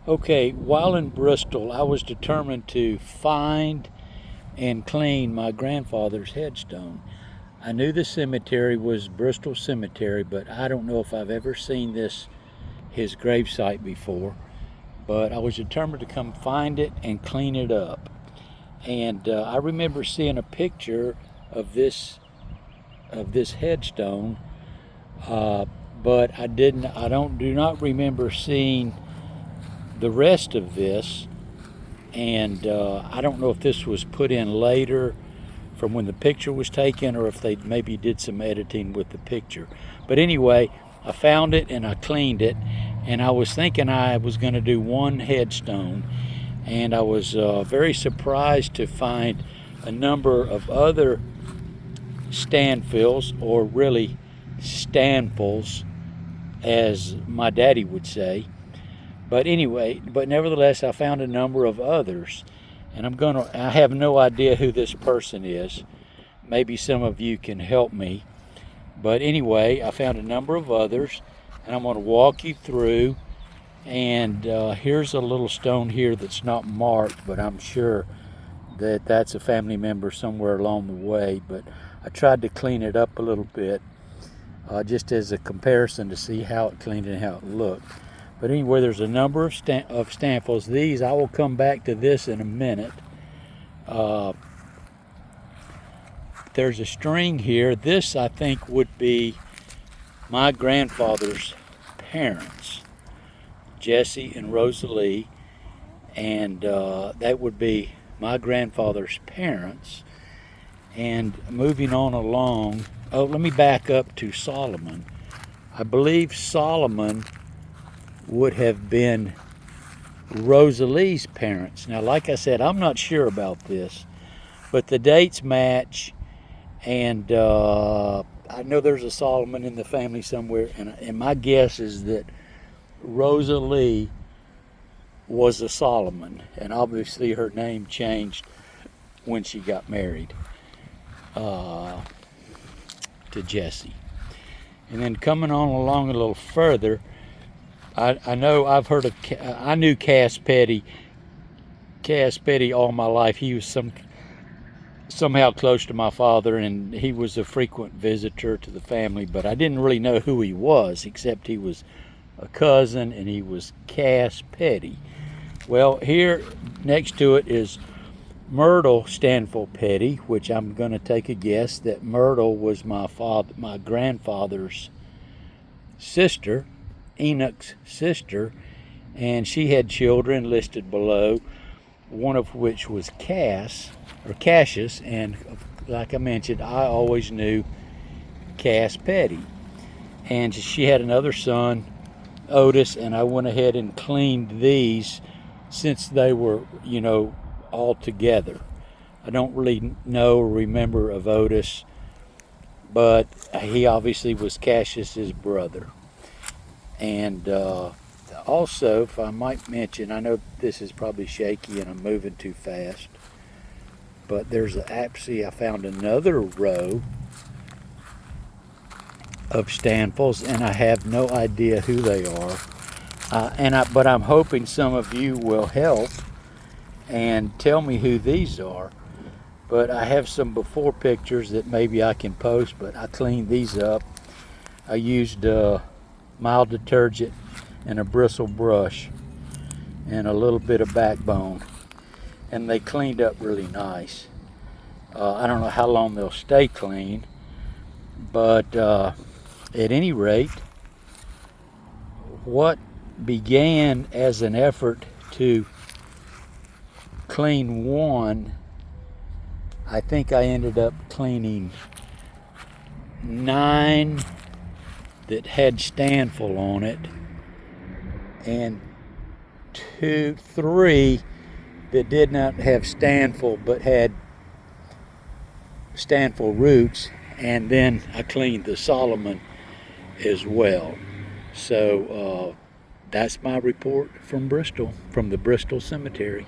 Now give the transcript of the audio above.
Okay, while in Bristol, I was determined to find and clean my grandfather's headstone. I knew the cemetery was Bristol Cemetery, but I don't know if I've ever seen his gravesite before. But I was determined to come find it and clean it up. And I remember seeing a picture of this headstone, uh, but do not remember seeing the rest of this. And I don't know if this was put in later from when the picture was taken, or if they maybe did some editing with the picture. But anyway, I found it and I cleaned it, and I was thinking I was going to do one headstone, and I was very surprised to find a number of other Stanfills, or really Stanfills, as my daddy would say. But anyway, but nevertheless, I found a number of others, and I have no idea who this person is. Maybe some of you can help me. But anyway, I found a number of others, and I'm going to walk you through. And here's a little stone here that's not marked, but I'm sure that that's a family member somewhere along the way. But I tried to clean it up a little bit, just as a comparison to see how it cleaned and how it looked. But anyway, there's a number of Stanfills. These, I will come back to this in a minute. There's a string here. This, I think, would be my grandfather's parents, Jesse and Rosalie, and that would be my grandfather's parents. And moving on along, let me back up to Solomon. I believe Solomon would have been Rosalie's parents. Now, like I said, I'm not sure about this, but the dates match, and I know there's a Solomon in the family somewhere, and my guess is that Rosalie was a Solomon, and obviously her name changed when she got married to Jesse. And then coming on along a little further, I know I've heard of, I knew Cass Petty all my life. He was somehow close to my father, and he was a frequent visitor to the family, but I didn't really know who he was, except he was a cousin, and he was Cass Petty. Well, here next to it is Myrtle Stanfill Petty, which I'm going to take a guess that Myrtle was my grandfather's sister, Enoch's sister, and she had children listed below, one of which was Cassius, and like I mentioned, I always knew Cass Petty. And she had another son, Otis, and I went ahead and cleaned these since they were, all together. I don't really know or remember of Otis, but he obviously was Cassius's brother. And also, if I might mention, I know this is probably shaky and I'm moving too fast, but I found another row of Stanfills, and I have no idea who they are. But I'm hoping some of you will help and tell me who these are. But I have some before pictures that maybe I can post, but I cleaned these up. I used mild detergent and a bristle brush and a little bit of backbone, and they cleaned up really nice. I don't know how long they'll stay clean, but at any rate, what began as an effort to clean one, I think I ended up cleaning 9 that had Stanfill on it, and 3 that did not have Stanfill but had Stanfill roots, and then I cleaned the Solomon as well. So that's my report from Bristol, from the Bristol Cemetery.